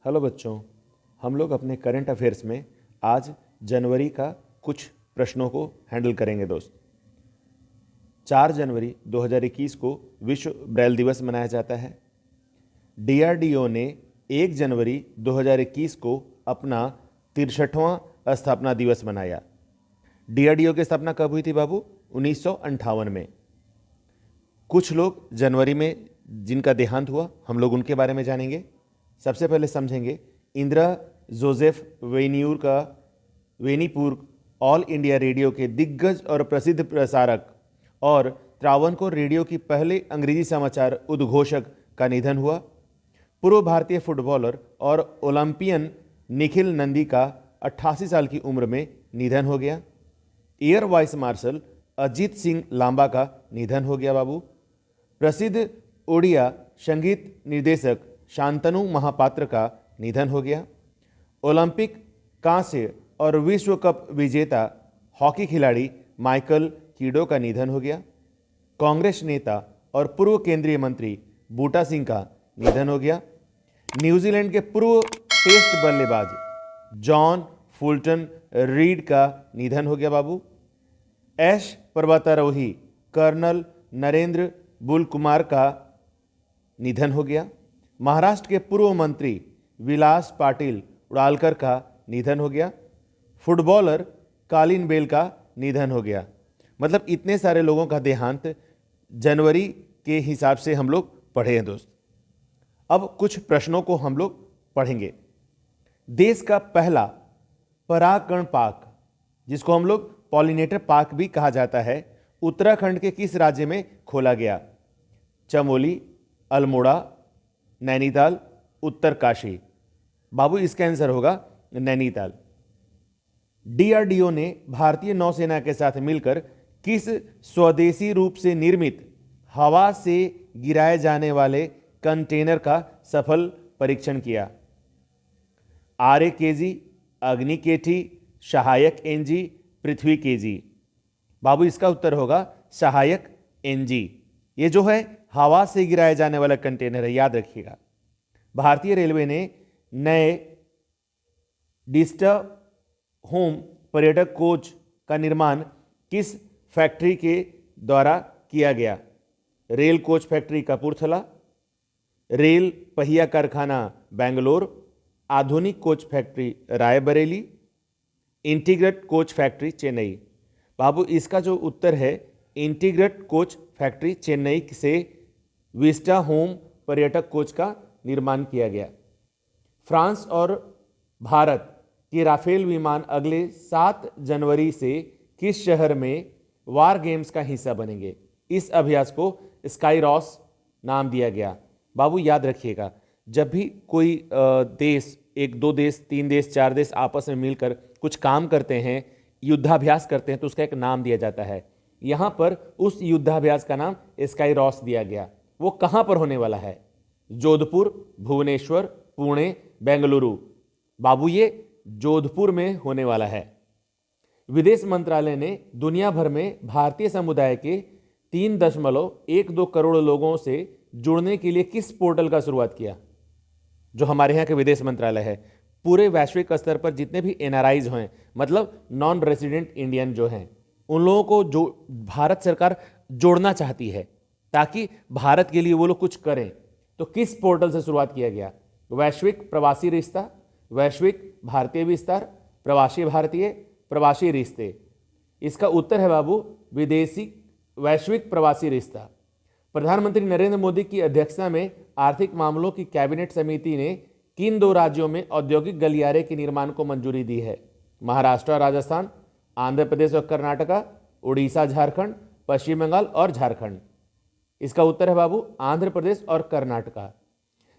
Hello बच्चों, हम लोग अपने करंट अफेयर्स में आज जनवरी का कुछ प्रश्नों को हैंडल करेंगे दोस्त। 4 जनवरी 2021 को विश्व ब्रेल दिवस मनाया जाता है। डीआरडीओ ने 1 जनवरी 2021 को अपना 63वां स्थापना दिवस मनाया। डीआरडीओ की स्थापना कब हुई थी बाबू? 1958 में। कुछ लोग जनवरी में जिनका देहांत हुआ, हम लोग उनके बारे में जानेंगे। सबसे पहले समझेंगे Indira Joseph Venipur all India radio के दिग्गज और प्रसिद्ध प्रसारक और त्रावणकोर रेडियो की पहले अंग्रेजी समाचार उद्घोषक का निधन हुआ। पूर्व भारतीय फुटबॉलर और ओलंपियन निखिल नंदी का 88 साल की उम्र में निधन हो गया। Air vice marshal Ajit Singh Lamba का निधन हो गया बाबू। प्रसिद्ध ओडिया संगीत निर्देशक शांतनु महापात्र का निधन हो गया। ओलंपिक कांस्य और विश्व कप विजेता हॉकी खिलाड़ी माइकल कीडो का निधन हो गया। कांग्रेस नेता और पूर्व केंद्रीय मंत्री बूटा सिंह का निधन हो गया। न्यूजीलैंड के पूर्व टेस्ट बल्लेबाज जॉन फुलटन रीड का निधन हो गया बाबू। ऐश पर्वतारोही कर्नल नरेंद्र बुल कुमार का निधन हो गया। महाराष्ट्र के पूर्व मंत्री विलास पाटिल उड़ालकर का निधन हो गया। फुटबॉलर कालिन बेल का निधन हो गया। मतलब इतने सारे लोगों का देहांत जनवरी के हिसाब से हम लोग पढ़े हैं दोस्त। अब कुछ प्रश्नों को हम लोग पढ़ेंगे। देश का पहला परागकण पार्क, जिसको हम लोग पॉलिनेटर पार्क भी कहा जाता है, उत्तराखंड के किस राज्य में खोला गया? चमोली, अल्मोड़ा, नैनीताल, उत्तरकाशी। बाबू इसका आंसर होगा नैनीताल। डीआरडीओ ने भारतीय नौसेना के साथ मिलकर किस स्वदेशी रूप से निर्मित हवा से गिराए जाने वाले कंटेनर का सफल परीक्षण किया? RAKG, अग्नि केटी, सहायक NG, पृथ्वी KG। बाबू इसका उत्तर होगा सहायक NG। ये जो है हवा से गिराए जाने वाला कंटेनर है, याद रखिएगा। भारतीय रेलवे ने नए डिस्टा होम पर्यटक कोच का निर्माण किस फैक्ट्री के द्वारा किया गया? Rail coach factory Kapurthala, rail पहिया कारखाना बेंगलोर, आधुनिक coach factory Raebareli, integrate coach factory Chennai. बाबू इसका जो उत्तर है इंटीग्रेट कोच फैक्ट्री चेन्नई से विस्टा होम पर्यटक कोच का निर्माण किया गया। फ्रांस और भारत के राफेल विमान अगले 7 जनवरी से किस शहर में वार गेम्स का हिस्सा बनेंगे? इस अभ्यास को स्काई रॉस नाम दिया गया। बाबू याद रखिएगा, जब भी कोई देश, 1 2 देश, 3 देश, 4 देश आपस में मिलकर कुछ काम करते हैं, युद्धाभ्यास करते हैं, तो उसका एक नाम दिया जाता है। यहाँ पर उस युद्धाभ्यास का नाम स्काई रॉस दिया गया। वो कहाँ पर होने वाला है? जोधपुर, भुवनेश्वर, पुणे, बेंगलुरु। बाबू ये जोधपुर में होने वाला है। विदेश मंत्रालय ने दुनिया भर में भारतीय समुदाय के 3.12 करोड़ लोगों से जुड़ने के लिए किस पोर्टल का शुरुआत किया? जो हमारे यहाँ के विदेश मंत्रालय है, पूरे वैश्विक स्तर पर जितने भी NRIs हैं, मतलब नॉन रेजिडेंट इंडियन जो हैं, उन लोगों को जो भारत सरकार जोड़ना चाहती है ताकि भारत के लिए वो लोग कुछ करें, तो किस पोर्टल से शुरुआत किया गया? वैश्विक प्रवासी रिश्ता, वैश्विक भारतीय विस्तार, प्रवासी भारतीय, प्रवासी रिश्ते। इसका उत्तर है बाबू विदेशी वैश्विक प्रवासी रिश्ता। प्रधानमंत्री नरेंद्र मोदी की अध्यक्षता में आर्थिक मामलों की कैबिनेट समिति ने किन 2 राज्यों में औद्योगिक गलियारे के निर्माण को मंजूरी दी है? महाराष्ट्र और राजस्थान, आंध्र प्रदेश और कर्नाटका, उड़ीसा, झारखंड, पश्चिम बंगाल और झारखंड। इसका उत्तर है बाबू आंध्र प्रदेश और कर्नाटका।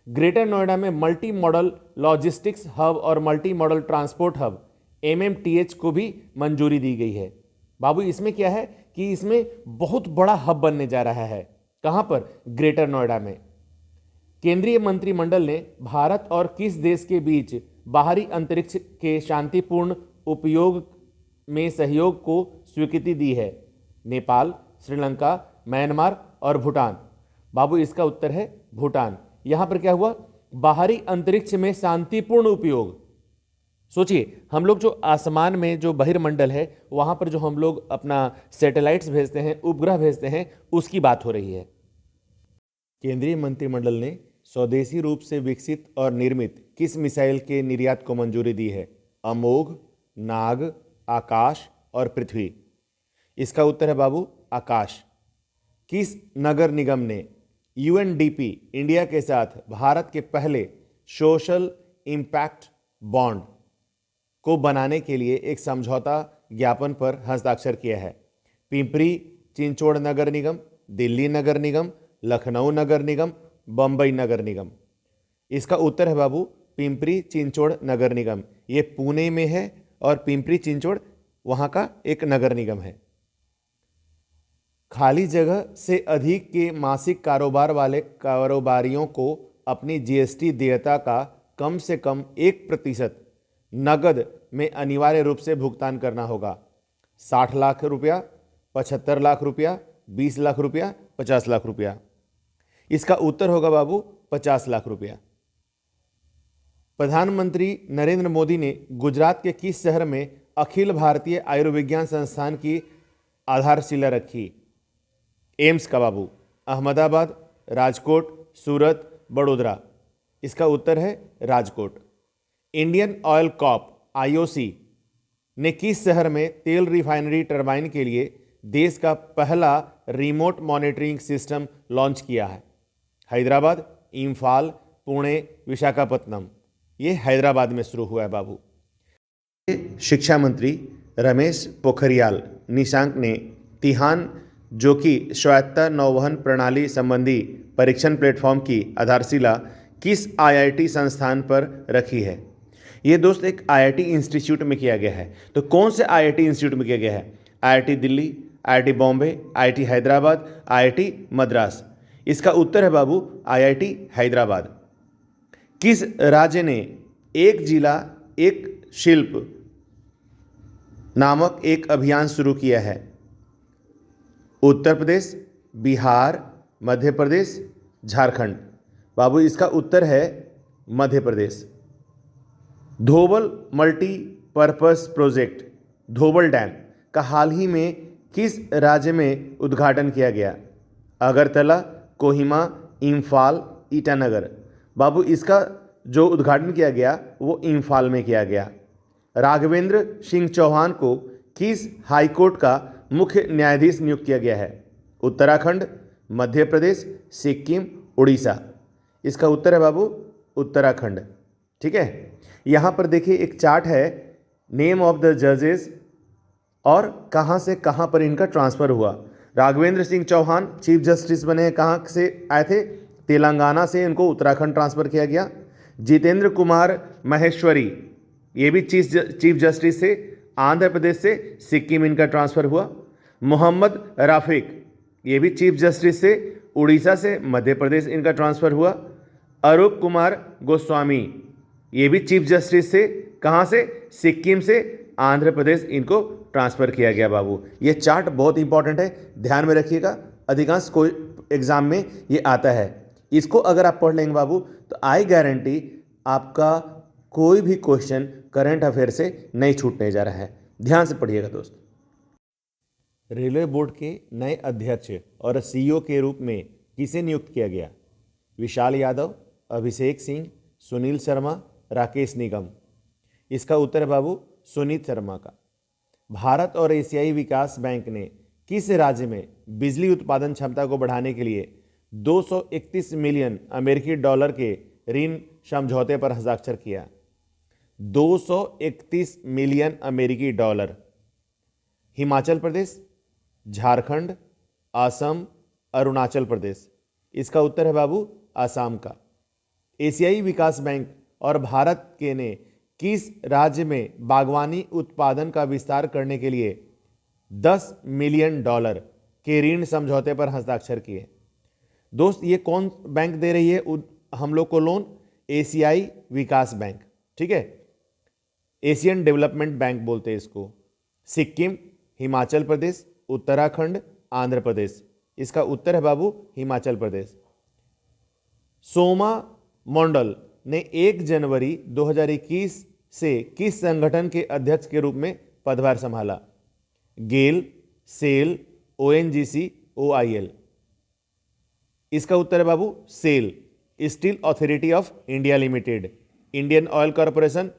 ग्रेटर नोएडा में मल्टी मॉडल लॉजिस्टिक्स हब और multi modal transport hub MMTH को भी मंजूरी दी गई है। बाबू इसमें क्या है कि इसमें बहुत बड़ा हब बनने जा रहा है। कहां पर? ग्रेटर नोएडा में। केंद्रीय मंत्रिमंडल ने भारत और किस देश के बीच बाहरी अंतरिक्ष के शांतिपूर्ण उपयोग में सहयोग को स्वीकृति दी है? नेपाल, श्रीलंका, म्यांमार और भूटान। बाबू इसका उत्तर है भूटान। यहां पर क्या हुआ बाहरी अंतरिक्ष में शांतिपूर्ण उपयोग। सोचिए, हम लोग जो आसमान में जो बहिर्मंडल है वहां पर जो हम लोग अपना सैटेलाइट्स भेजते हैं, उपग्रह भेजते हैं, उसकी बात हो रही है। केंद्रीय मंत्रिमंडल ने स्वदेशी रूप से विकसित और निर्मित किस मिसाइल के निर्यात को मंजूरी दी है? अमोघ, नाग, आकाश और पृथ्वी। इसका उत्तर है बाबू आकाश। किस नगर निगम ने यूएनडीपी इंडिया के साथ भारत के पहले सोशल इम्पैक्ट बॉन्ड को बनाने के लिए एक समझौता ज्ञापन पर हस्ताक्षर किया है? पिंपरी चिंचोड़ नगर निगम, दिल्ली नगर निगम, लखनऊ नगर निगम, बंबई नगर निगम। इसका उत्तर है बाबू पिंपरी चिंचोड़ नगर निगम। ये पुणे में है और पिंपरी चिंचोड़ वहां का एक नगर निगम है। खाली जगह से अधिक के मासिक कारोबार वाले कारोबारियों को अपनी जीएसटी देयता का कम से कम 1% नगद में अनिवार्य रूप से भुगतान करना होगा। 60 लाख रुपया, 75 लाख रुपया, 20 लाख रुपया, 50 लाख रुपया। इसका उत्तर होगा बाबू 50 लाख रुपया। प्रधानमंत्री नरेंद्र मोदी ने गुजरात के किस शहर में अखिल भारतीय आयुर्विज्ञान संस्थान की आधारशिला रखी? एम्स का बाबू। अहमदाबाद, राजकोट, सूरत, बड़ोदरा। इसका उत्तर है Rajkot. Indian oil Corp IOC ने किस शहर में तेल रिफाइनरी टरबाइन के लिए देश का पहला रिमोट मॉनिटरिंग सिस्टम लॉन्च किया है? हैदराबाद, इम्फाल, पुणे, विशाखापत्तनम। ये हैदराबाद में शुरू हुआ है बाबू। शिक्षा मंत्री रमेश पोखरियाल निशंक ने तिहान, जो कि स्वायत्त नौवहन प्रणाली संबंधी परीक्षण प्लेटफॉर्म की आधारशिला किस आईआईटी संस्थान पर रखी है? ये दोस्त एक आईआईटी इंस्टीट्यूट में किया गया है। तो कौन से आईआईटी इंस्टीट्यूट में किया गया है? IIT Delhi, IIT Bombay, IIT Hyderabad, IIT Madras. इसका उत्तर है बाबू आईआईटी हैदराबाद। किस राज्य ने एक जिला एक शिल्प नामक एक अभियान शुरू किया है? उत्तर प्रदेश, बिहार, मध्य प्रदेश, झारखंड। बाबू इसका उत्तर है Madhya Pradesh. धोबल multipurpose project धोबल dam का हाल ही में किस राज्य में उद्घाटन किया गया? अगरतला, कोहिमा, इम्फाल, ईटानगर। बाबू इसका जो उद्घाटन किया गया वो इम्फाल में किया गया। राघवेंद्र सिंह चौहान को किस हाईकोर्ट का मुख्य न्यायाधीश नियुक्त किया गया है? उत्तराखंड, मध्य प्रदेश, सिक्किम, उड़ीसा। इसका उत्तर है बाबू उत्तराखंड। ठीक है, यहाँ पर देखिए एक चार्ट है, नेम ऑफ द जजेस और कहाँ से कहाँ पर इनका ट्रांसफ़र हुआ। राघवेंद्र सिंह चौहान चीफ जस्टिस बने हैं, कहाँ से आए थे? तेलंगाना से इनको उत्तराखंड ट्रांसफ़र किया गया। जितेंद्र कुमार महेश्वरी ये भी चीफ जस्टिस से आंध्र प्रदेश से सिक्किम इनका ट्रांसफ़र हुआ। मोहम्मद राफिक ये भी चीफ जस्टिस से उड़ीसा से मध्य प्रदेश इनका ट्रांसफ़र हुआ। अरूप कुमार गोस्वामी ये भी चीफ जस्टिस से कहाँ से? सिक्किम से आंध्र प्रदेश इनको ट्रांसफ़र किया गया बाबू। ये चार्ट बहुत इंपॉर्टेंट है, ध्यान में रखिएगा, अधिकांश कोई एग्ज़ाम में ये आता है। इसको अगर आप पढ़ लेंगे बाबू तो आई गारंटी आपका कोई भी क्वेश्चन करंट अफेयर से नहीं छूटने जा रहा है। ध्यान से पढ़िएगा दोस्त। रेलवे बोर्ड के नए अध्यक्ष और सीईओ के रूप में किसे नियुक्त किया गया? विशाल यादव, अभिषेक सिंह, सुनील शर्मा, राकेश निगम। इसका उत्तर है बाबू सुनील शर्मा का। भारत और एशियाई विकास बैंक ने किस राज्य में बिजली उत्पादन क्षमता को बढ़ाने के लिए 231 मिलियन अमेरिकी डॉलर के ऋण समझौते पर हस्ताक्षर किया? 231 मिलियन अमेरिकी डॉलर। हिमाचल प्रदेश, झारखंड, असम, अरुणाचल प्रदेश। इसका उत्तर है बाबू असम का। एशियाई विकास बैंक और भारत के ने किस राज्य में बागवानी उत्पादन का विस्तार करने के लिए 10 मिलियन डॉलर के ऋण समझौते पर हस्ताक्षर किए? दोस्त ये कौन बैंक दे रही है हम लोग को लोन? एशियाई विकास बैंक। ठीक है, एशियन डेवलपमेंट बैंक बोलते हैं इसको। सिक्किम, हिमाचल प्रदेश, उत्तराखंड, आंध्र प्रदेश। इसका उत्तर है बाबू हिमाचल प्रदेश। सोमा मंडल ने 1 जनवरी 2021 से किस संगठन के अध्यक्ष के रूप में पदभार संभाला? GAIL, SAIL, ONGC, OIL. इसका उत्तर है बाबू SAIL, steel authority of India limited, Indian oil corporation,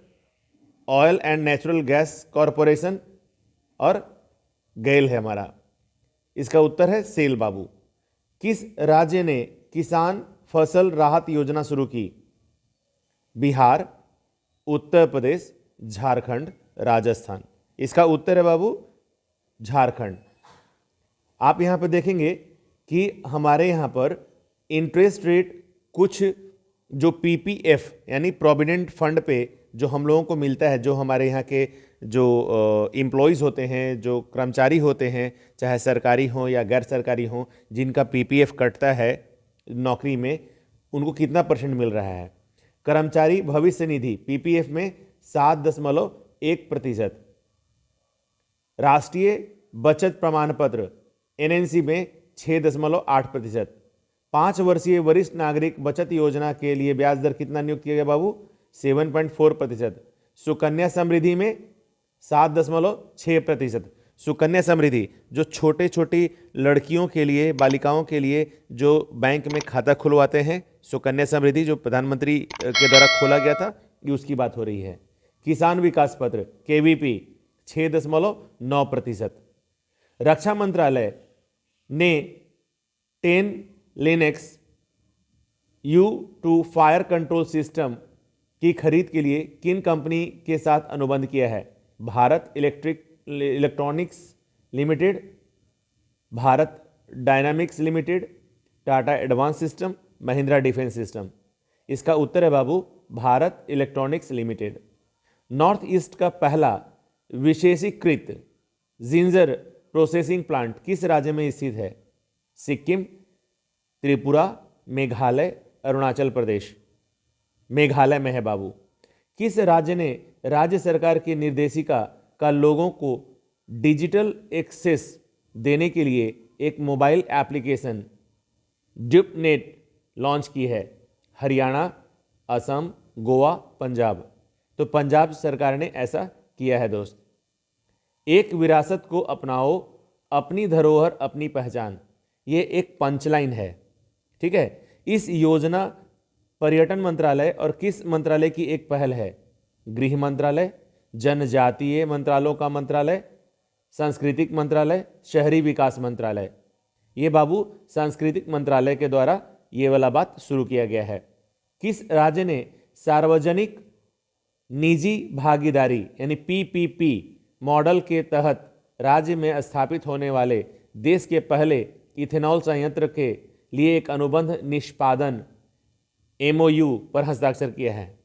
oil and natural gas corporation और गेल है हमारा। इसका उत्तर है सेल बाबू। किस राज्य ने किसान फसल राहत योजना शुरू की? बिहार, उत्तर प्रदेश, झारखंड, राजस्थान। इसका उत्तर है बाबू झारखंड। आप यहां पर देखेंगे कि हमारे यहां पर इंटरेस्ट रेट कुछ जो पीपीएफ यानी प्रोविडेंट फंड पे जो हम लोगों को मिलता है, जो हमारे यहाँ के जो एम्प्लॉयज़ होते हैं, जो कर्मचारी होते हैं, चाहे सरकारी हों या गैर सरकारी हों, जिनका पीपीएफ कटता है नौकरी में, उनको कितना परसेंट मिल रहा है? कर्मचारी भविष्य निधि पीपीएफ में 7.1%, राष्ट्रीय बचत प्रमाण पत्र एनएनसी में 6.8%, 5 वर्षीय वरिष्ठ नागरिक बचत योजना के लिए ब्याज दर कितना नियुक्त किया गया बाबू? 7.4%, सुकन्या समृद्धि में 7.6%। सुकन्या समृद्धि जो छोटे छोटी लड़कियों के लिए, बालिकाओं के लिए जो बैंक में खाता खुलवाते हैं, सुकन्या समृद्धि जो प्रधानमंत्री के द्वारा खोला गया था, ये उसकी बात हो रही है। किसान विकास पत्र केवीपी 6.9%। रक्षा मंत्रालय ने 10 Linux U2 fire control system की खरीद के लिए किन कंपनी के साथ अनुबंध किया है? Bharat electronics limited, Bharat dynamics limited, Tata advance system, Mahindra defence system. इसका उत्तर है बाबू Bharat electronics limited. North east का पहला विशेषीकृत जिंजर प्रोसेसिंग प्लांट किस राज्य में स्थित है? सिक्किम, त्रिपुरा, मेघालय, अरुणाचल प्रदेश। मेघालय में है बाबू। किस राज्य ने राज्य सरकार की निर्देशिका का लोगों को डिजिटल एक्सेस देने के लिए एक मोबाइल एप्लीकेशन ड्यूपनेट लॉन्च की है? हरियाणा, असम, गोवा, पंजाब। तो पंजाब सरकार ने ऐसा किया है दोस्त। एक विरासत को अपनाओ, अपनी धरोहर अपनी पहचान, ये एक पंचलाइन है, ठीक है। इस योजना पर्यटन मंत्रालय और किस मंत्रालय की एक पहल है? गृह मंत्रालय, जनजातीय मंत्रालयों का मंत्रालय, सांस्कृतिक मंत्रालय, शहरी विकास मंत्रालय। ये बाबू सांस्कृतिक मंत्रालय के द्वारा ये वाला बात शुरू किया गया है। किस राज्य ने सार्वजनिक निजी भागीदारी यानी पीपीपी मॉडल के तहत राज्य में स्थापित होने वाले देश के पहले इथेनॉल संयंत्र के लिए एक अनुबंध निष्पादन MOU पर हस्ताक्षर किया है?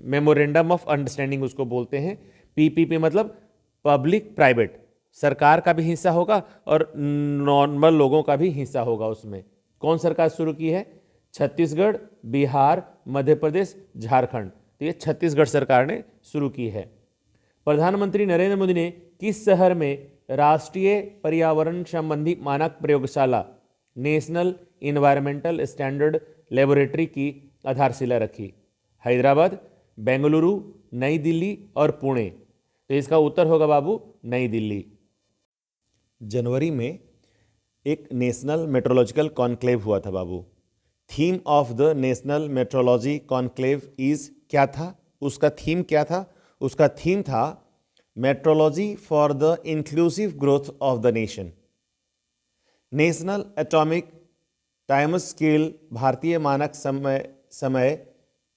मेमोरेंडम ऑफ अंडरस्टैंडिंग उसको बोलते हैं। पीपीपी मतलब पब्लिक प्राइवेट, सरकार का भी हिस्सा होगा और नॉर्मल लोगों का भी हिस्सा होगा उसमें। कौन सरकार शुरू की है? छत्तीसगढ़, बिहार, मध्य प्रदेश, झारखंड। तो ये छत्तीसगढ़ सरकार ने शुरू की है। प्रधानमंत्री नरेंद्र मोदी ने किस शहर में राष्ट्रीय पर्यावरण संबंधी मानक प्रयोगशाला नेशनल इन्वायरमेंटल स्टैंडर्ड लेबोरेटरी की आधारशिला रखी? हैदराबाद, बेंगलुरु, नई दिल्ली और पुणे। तो इसका उत्तर होगा बाबू नई दिल्ली। जनवरी में एक नेशनल मेट्रोलॉजिकल कॉन्क्लेव हुआ था बाबू। Theme of the national metrology conclave is क्या था? उसका थीम क्या था? उसका थीम था metrology for the inclusive growth of the nation. National atomic time scale भारतीय मानक समय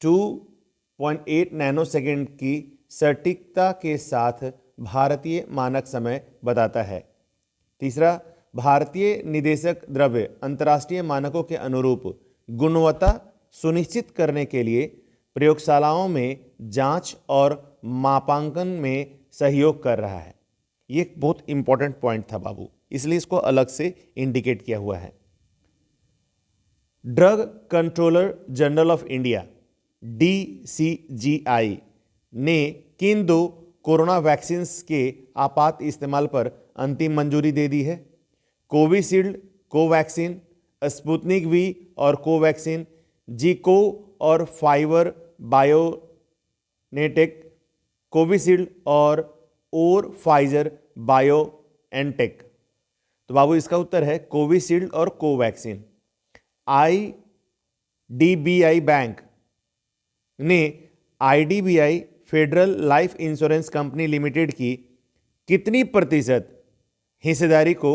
2.8 नैनोसेकंड की सटीकता के साथ भारतीय मानक समय बताता है। तीसरा, भारतीय निदेशक द्रव्य अंतर्राष्ट्रीय मानकों के अनुरूप गुणवत्ता सुनिश्चित करने के लिए प्रयोगशालाओं में जांच और मापांकन में सहयोग कर रहा है। ये एक बहुत इंपॉर्टेंट पॉइंट था बाबू, इसलिए इसको अलग से इंडिकेट किया हुआ है। Drug controller general of India DCGI ने किन 2 कोरोना वैक्सीन के आपात इस्तेमाल पर अंतिम मंजूरी दे दी है? कोविशील्ड, कोवैक्सीन, स्पुतनिक V और कोवैक्सीन जीको और फाइवर बायोनेटेक, कोविशील्ड और फाइजर बायोएनटेक। तो बाबू इसका उत्तर है कोविशील्ड और कोवैक्सीन। आईडीबीआई बैंक ने IDBI federal life insurance company limited की कितनी प्रतिशत हिस्सेदारी को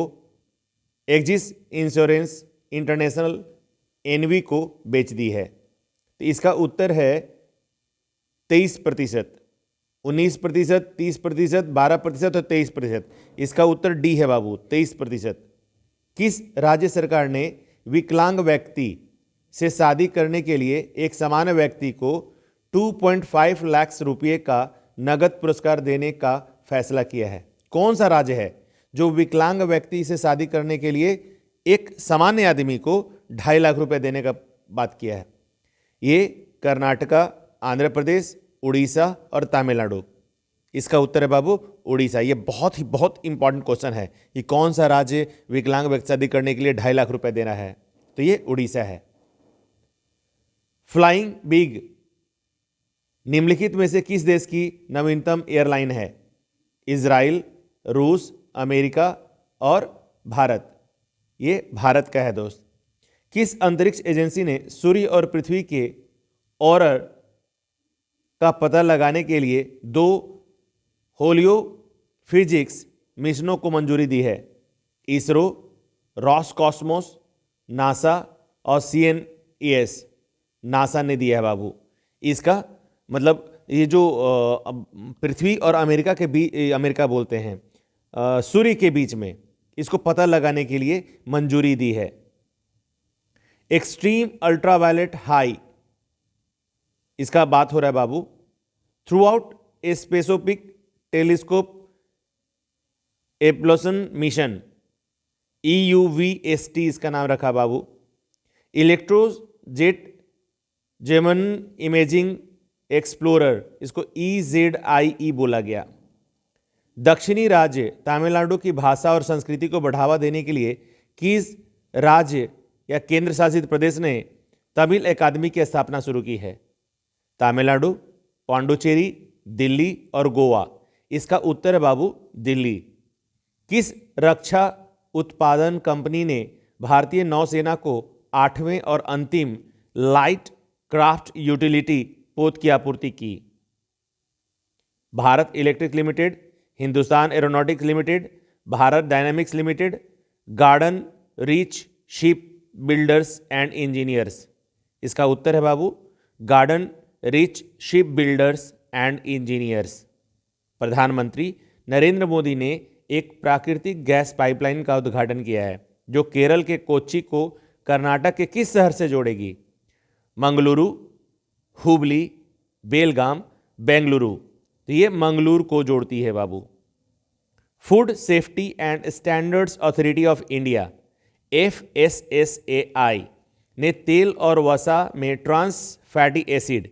एक्सिस इंश्योरेंस इंटरनेशनल एनवी को बेच दी है? तो इसका उत्तर है 23%, 19%, 30%, 12% और 23%। इसका उत्तर डी है बाबू, 23%। किस राज्य सरकार ने विकलांग व्यक्ति से शादी करने के लिए एक समान व्यक्ति को 2.5 लाख रुपये का नगद पुरस्कार देने का फैसला किया है? कौन सा राज्य है जो विकलांग व्यक्ति से शादी करने के लिए एक सामान्य आदमी को 2.5 लाख रुपए देने का बात किया है? ये कर्नाटका, आंध्र प्रदेश, उड़ीसा और तमिलनाडु। इसका उत्तर है बाबू उड़ीसा। ये बहुत इंपॉर्टेंट क्वेश्चन है, ये कौन सा राज्य विकलांग व्यक्ति शादी करने के लिए 2.5 लाख रुपए देना है? तो ये उड़ीसा है। फ्लाइंग बिग निम्नलिखित में से किस देश की नवीनतम एयरलाइन है? इजराइल, रूस, अमेरिका और भारत। ये भारत का है दोस्त। किस अंतरिक्ष एजेंसी ने सूर्य और पृथ्वी के ऑरर का पता लगाने के लिए 2 होलियो फिजिक्स मिशनों को मंजूरी दी है? इसरो, रॉसकॉस्मोस, नासा और सीएनईएस। नासा ने दिया है बाबू। इसका मतलब ये जो पृथ्वी और अमेरिका के बीच, अमेरिका बोलते हैं, सूर्य के बीच में इसको पता लगाने के लिए मंजूरी दी है। एक्सट्रीम अल्ट्रावायलेट हाई, इसका बात हो रहा है बाबू। थ्रू आउट ए स्पेसोपिक टेलीस्कोप एप्लोसन मिशन, EUVST इसका नाम रखा बाबू। इलेक्ट्रोजेट जेमन इमेजिंग एक्सप्लोरर, इसको EZIE बोला गया। दक्षिणी राज्य तमिलनाडु की भाषा और संस्कृति को बढ़ावा देने के लिए किस राज्य या केंद्र शासित प्रदेश ने तमिल अकादमी की स्थापना शुरू की है? तमिलनाडु, पांडुचेरी, दिल्ली और गोवा। इसका उत्तर है बाबू दिल्ली। किस रक्षा उत्पादन कंपनी ने भारतीय नौसेना को 8वें और अंतिम लाइट क्राफ्ट यूटिलिटी पोत की आपूर्ति की? Bharat electric limited, Hindustan aeronautics limited, Bharat dynamics limited, garden reach ship builders and engineers. इसका उत्तर है बाबू garden reach ship builders and engineers. प्रधानमंत्री नरेंद्र मोदी ने एक प्राकृतिक गैस पाइपलाइन का उद्घाटन किया है जो केरल के कोच्चि को कर्नाटक के किस शहर से जोड़ेगी? मंगलुरु, हुबली, बेलगाम, बेंगलुरु। तो ये मंगलुरु को जोड़ती है बाबू। Food safety and standards authority of India FSSAI ने तेल और वसा में ट्रांस फैटी एसिड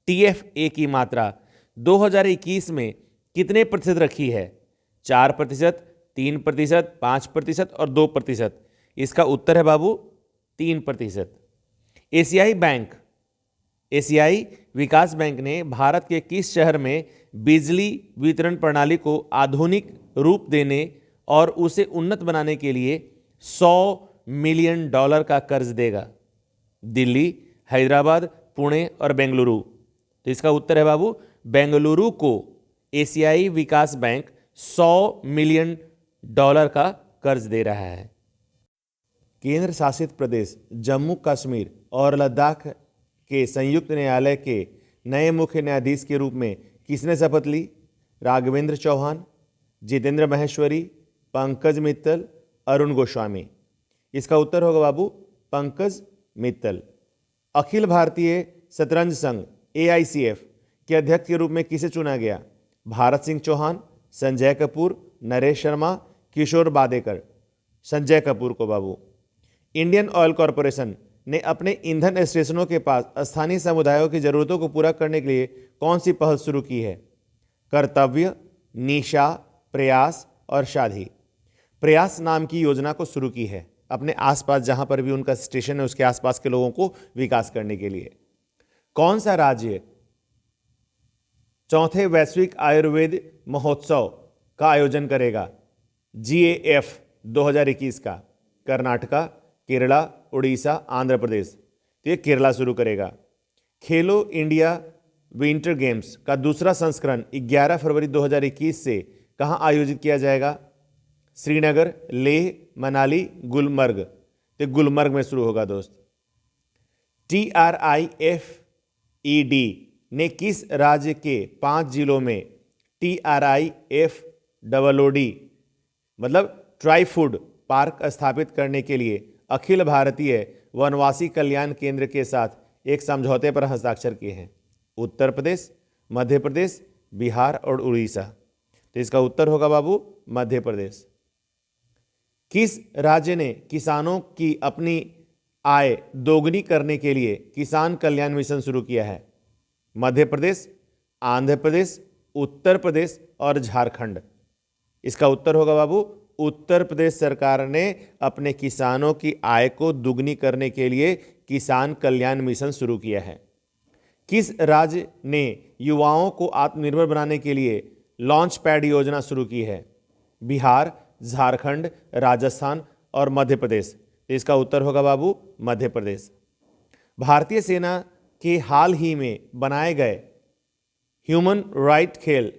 TFA की मात्रा 2021 में कितने प्रतिशत रखी है? 4%, 3%, 5% और 2%। इसका उत्तर है बाबू 3%। एशियाई विकास बैंक ने भारत के किस शहर में बिजली वितरण प्रणाली को आधुनिक रूप देने और उसे उन्नत बनाने के लिए $100 मिलियन का कर्ज देगा? दिल्ली, हैदराबाद, पुणे और बेंगलुरु। तो इसका उत्तर है बाबू बेंगलुरु को एशियाई विकास बैंक $100 मिलियन का कर्ज दे रहा है। केंद्र शासित प्रदेश जम्मू कश्मीर और लद्दाख के संयुक्त न्यायालय के नए मुख्य न्यायाधीश के रूप में किसने शपथ ली? राघवेंद्र चौहान, जितेंद्र माहेश्वरी, पंकज मित्तल, अरुण गोस्वामी। इसका उत्तर होगा बाबू पंकज मित्तल। अखिल भारतीय शतरंज संघ AICF के अध्यक्ष के रूप में किसे चुना गया? भारत सिंह चौहान, संजय कपूर, नरेश शर्मा, किशोर बादेकर। संजय कपूर को बाबू। इंडियन ऑयल कॉरपोरेशन ने अपने ईंधन स्टेशनों के पास स्थानीय समुदायों की जरूरतों को पूरा करने के लिए कौन सी पहल शुरू की है? कर्तव्य, निशा, प्रयास और शादी। प्रयास नाम की योजना को शुरू की है। अपने आसपास जहां पर भी उनका स्टेशन है उसके आसपास के लोगों को विकास करने के लिए। कौन सा राज्य चौथे वैश्विक आयुर्वेद महोत्सव का आयोजन करेगा? GAF 2021 का? कर्नाटका, केरला, उड़ीसा, आंध्र प्रदेश। तो ये केरला शुरू करेगा। खेलो इंडिया विंटर गेम्स का दूसरा संस्करण 11 फरवरी 2021 से कहां आयोजित किया जाएगा? श्रीनगर, लेह, मनाली, गुलमर्ग। तो गुलमर्ग में शुरू होगा दोस्त। TRIFED ने किस राज्य के 5 जिलों में TRIFOOD मतलब ट्राई फूड पार्क स्थापित करने के लिए अखिल भारतीय वनवासी कल्याण केंद्र के साथ एक समझौते पर हस्ताक्षर किए हैं? उत्तर प्रदेश, मध्य प्रदेश, बिहार और उड़ीसा। तो इसका उत्तर होगा बाबू मध्य प्रदेश। किस राज्य ने किसानों की अपनी आय दोगुनी करने के लिए किसान कल्याण मिशन शुरू किया है? मध्य प्रदेश, आंध्र प्रदेश, उत्तर प्रदेश और झारखंड। इसका उत्तर होगा बाबू उत्तर प्रदेश सरकार ने अपने किसानों की आय को दुगनी करने के लिए किसान कल्याण मिशन शुरू किया है। किस राज्य ने युवाओं को आत्मनिर्भर बनाने के लिए लॉन्च पैड योजना शुरू की है? बिहार, झारखंड, राजस्थान और मध्य प्रदेश। तो इसका उत्तर होगा बाबू मध्य प्रदेश। भारतीय सेना के हाल ही में बनाए गए ह्यूमन राइट खेल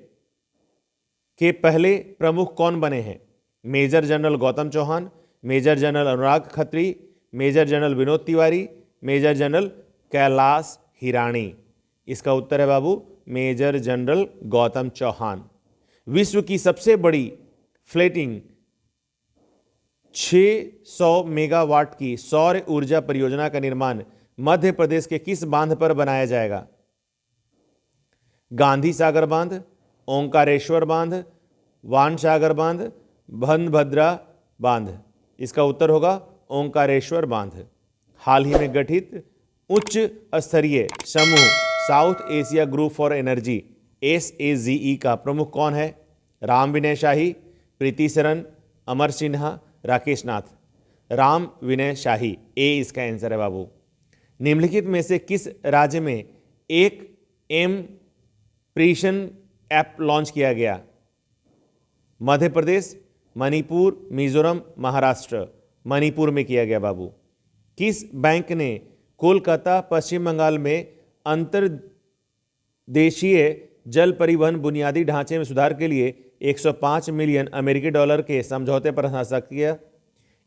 के पहले प्रमुख कौन बने हैं? Major general Gautam Chauhan, major general Anurag Khatri, major general Vinod Tiwari, major general Kailash Hirani. इसका उत्तर है बाबू मेजर जनरल गौतम चौहान। विश्व की सबसे बड़ी फ्लोटिंग 600 मेगावाट की सौर ऊर्जा परियोजना का निर्माण मध्य प्रदेश के किस बांध पर बनाया जाएगा? गांधी सागर बांध, ओंकारेश्वर बांध, वानसागर बांध, भद्रभद्रा बांध। इसका उत्तर होगा ओंकारेश्वर बांध। हाल ही में गठित उच्च स्तरीय समूह south Asia group for energy SAGE का प्रमुख कौन है? राम विनय शाही, प्रीति सरन, अमर सिन्हा, राकेश नाथ। राम विनय शाही, ए इसका आंसर है बाबू। निम्नलिखित में से किस राज्य में एक प्रीशन ऐप लॉन्च किया गया? मध्य प्रदेश, मणिपुर, मिजोरम, महाराष्ट्र। मणिपुर में किया गया बाबू। किस बैंक ने कोलकाता, पश्चिम बंगाल में अंतर्देशीय जल परिवहन बुनियादी ढांचे में सुधार के लिए 105 मिलियन अमेरिकी डॉलर के समझौते पर हस्ताक्षर किया?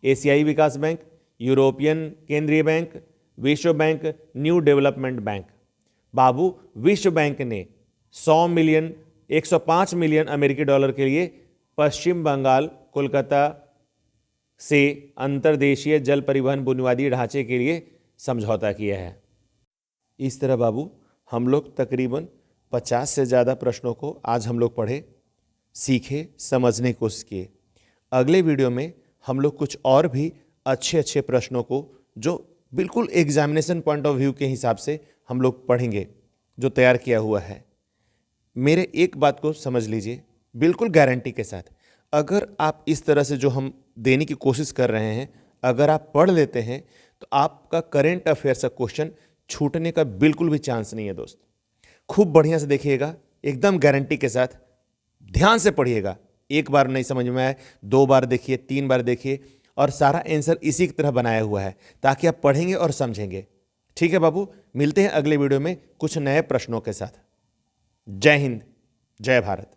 एशियाई विकास बैंक, यूरोपियन केंद्रीय बैंक, विश्व बैंक, न्यू डेवलपमेंट बैंक। बाबू विश्व बैंक ने 105 मिलियन अमेरिकी डॉलर के लिए पश्चिम बंगाल कोलकाता से अंतर्देशीय जल परिवहन बुनियादी ढांचे के लिए समझौता किया है। इस तरह बाबू हम लोग तकरीबन 50 से ज़्यादा प्रश्नों को आज हम लोग पढ़े, सीखे, समझने की कोशिश किए। अगले वीडियो में हम लोग कुछ और भी अच्छे प्रश्नों को जो बिल्कुल एग्जामिनेशन पॉइंट ऑफ व्यू के हिसाब से हम लोग पढ़ेंगे, जो तैयार किया हुआ है। मेरे एक बात को समझ लीजिए बिल्कुल गारंटी के साथ, अगर आप इस तरह से जो हम देने की कोशिश कर रहे हैं अगर आप पढ़ लेते हैं तो आपका करेंट अफेयर्स का क्वेश्चन छूटने का बिल्कुल भी चांस नहीं है दोस्त। खूब बढ़िया से देखिएगा, एकदम गारंटी के साथ ध्यान से पढ़िएगा। एक बार नहीं समझ में आए 2 बार देखिए, 3 बार देखिए, और सारा आंसर इसी की तरह बनाया हुआ है ताकि आप पढ़ेंगे और समझेंगे। ठीक है बाबू, मिलते हैं अगले वीडियो में कुछ नए प्रश्नों के साथ। जय हिंद, जय भारत।